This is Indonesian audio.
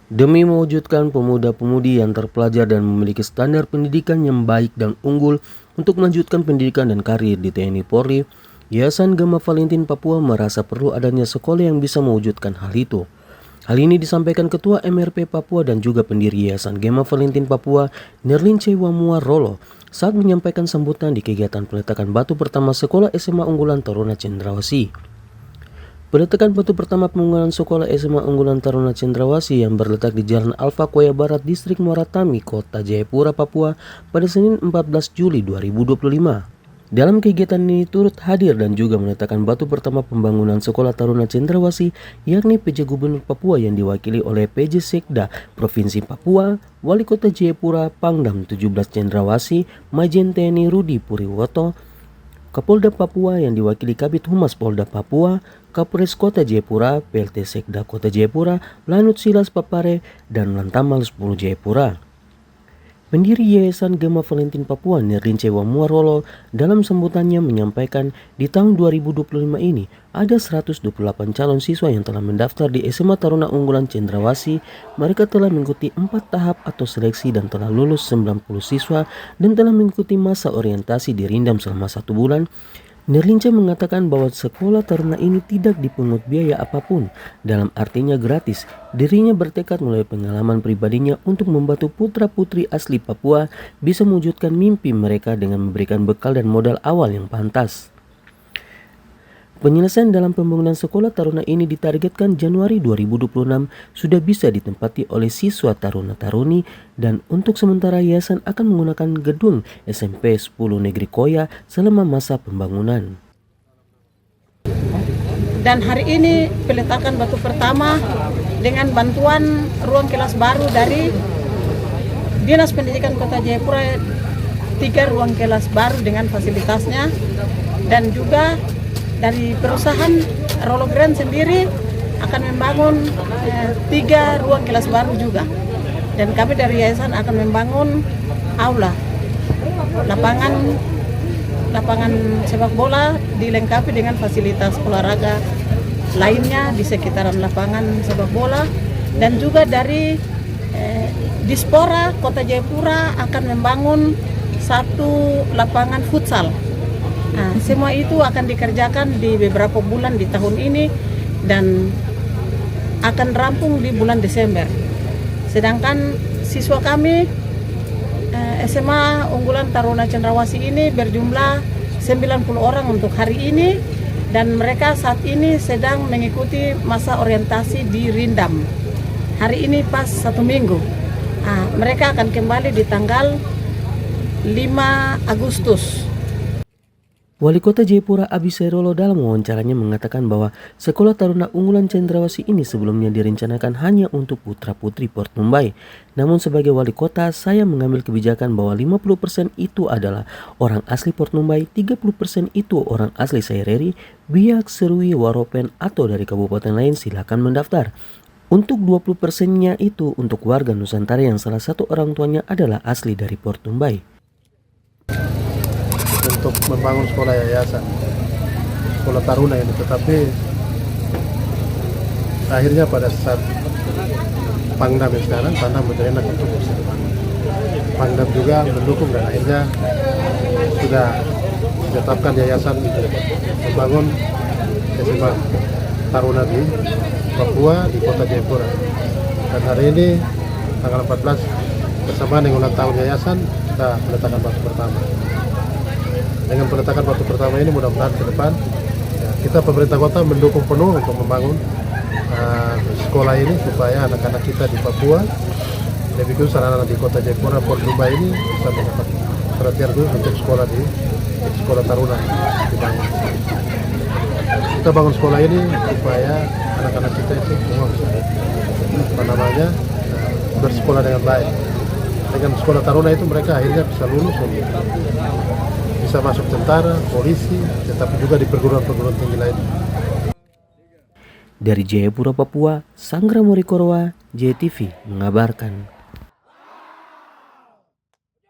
Demi mewujudkan pemuda-pemudi yang terpelajar dan memiliki standar pendidikan yang baik dan unggul untuk melanjutkan pendidikan dan karir di TNI Polri, Yayasan Gema Valentin Papua merasa perlu adanya sekolah yang bisa mewujudkan hal itu. Hal ini disampaikan Ketua MRP Papua dan juga pendiri Yayasan Gema Valentin Papua, Nerlince Wamua Rolo, saat menyampaikan sambutan di kegiatan peletakan batu pertama Sekolah SMA Unggulan Taruna Cendrawasih. Peletakan batu pertama pembangunan Sekolah SMA Unggulan Taruna Cendrawasih yang berletak di Jalan Alfa Koya Barat, Distrik Moratami, Kota Jayapura, Papua pada Senin 14 Juli 2025. Dalam kegiatan ini turut hadir dan juga meletakkan batu pertama pembangunan Sekolah Taruna Cendrawasih, yakni PJ Gubernur Papua yang diwakili oleh PJ Sekda Provinsi Papua, Wali Kota Jayapura, Pangdam 17 Cendrawasih, Majen TNI Rudi Puriwoto, Kapolda Papua yang diwakili Kabid Humas Polda Papua, Kapolres Kota Jayapura, PLT Sekda Kota Jayapura, Lanut Silas Papare, dan Lantamal 10 Jayapura. Pendiri Yayasan Gema Valentin Papua, Nerlince Wamua Rolo, dalam sambutannya menyampaikan di tahun 2025 ini ada 128 calon siswa yang telah mendaftar di SMA Taruna Unggulan Cendrawasih. Mereka telah mengikuti 4 tahap atau seleksi dan telah lulus 90 siswa dan telah mengikuti masa orientasi di Rindam selama 1 bulan. Nerlince mengatakan bahwa sekolah taruna ini tidak dipungut biaya apapun, dalam artinya gratis. Dirinya bertekad melalui pengalaman pribadinya untuk membantu putra-putri asli Papua bisa mewujudkan mimpi mereka dengan memberikan bekal dan modal awal yang pantas. Penyelesaian dalam pembangunan sekolah taruna ini ditargetkan Januari 2026 sudah bisa ditempati oleh siswa taruna-taruni, dan untuk sementara yayasan akan menggunakan gedung SMP 10 Negeri Koya selama masa pembangunan. Dan hari ini peletakan batu pertama dengan bantuan ruang kelas baru dari Dinas Pendidikan Kota Jayapura, 3 ruang kelas baru dengan fasilitasnya, dan juga dari perusahaan Rolo Grand sendiri akan membangun 3 ruang kelas baru juga. Dan kami dari yayasan akan membangun aula, lapangan sepak bola dilengkapi dengan fasilitas olahraga lainnya di sekitaran lapangan sepak bola. Dan juga dari Dispora Kota Jayapura akan membangun 1 lapangan futsal. Nah, semua itu akan dikerjakan di beberapa bulan di tahun ini dan akan rampung di bulan Desember. Sedangkan siswa kami SMA Unggulan Taruna Cendrawasih ini berjumlah 90 orang untuk hari ini, dan mereka saat ini sedang mengikuti masa orientasi di Rindam. Hari ini pas 1 minggu. Nah, mereka akan kembali di tanggal 5 Agustus. Wali Kota Jayapura Abisai Rolo dalam wawancaranya mengatakan bahwa Sekolah Taruna Unggulan Cendrawasih ini sebelumnya direncanakan hanya untuk putra-putri Port Numbai. Namun sebagai wali kota, saya mengambil kebijakan bahwa 50% itu adalah orang asli Port Numbai, 30% itu orang asli Saireri, Biak, Serui, Waropen, atau dari kabupaten lain silakan mendaftar. Untuk 20%-nya itu untuk warga Nusantara yang salah satu orang tuanya adalah asli dari Port Numbai. Untuk membangun sekolah yayasan, sekolah taruna ini, tetapi akhirnya pada saat Pangdam yang sekarang, Pangdam berkenan untuk bisa dibangun. Pangdam juga mendukung dan akhirnya sudah ditetapkan yayasan untuk membangun SMA Taruna di Papua di Kota Jayapura. Dan hari ini tanggal 14 bersamaan dengan ulang tahun yayasan kita meletakkan batu pertama. Dengan peletakan batu pertama ini mudah-mudahan ke depan kita pemerintah kota mendukung penuh untuk membangun sekolah ini supaya anak-anak kita di Papua, lebih khusus anak-anak di Kota Jayapura, Port Numbai ini bisa mendapat perhatian khusus untuk sekolah di sekolah taruna dibangun. Kita bangun sekolah ini supaya anak-anak kita itu semua bisa bersekolah dengan baik. Dengan sekolah taruna itu mereka akhirnya bisa lulus, bisa masuk tentara, polisi, tetapi juga di perguruan-perguruan tinggi lain. Dari Jayapura, Papua, Sanggra Morikorwa, JTV mengabarkan.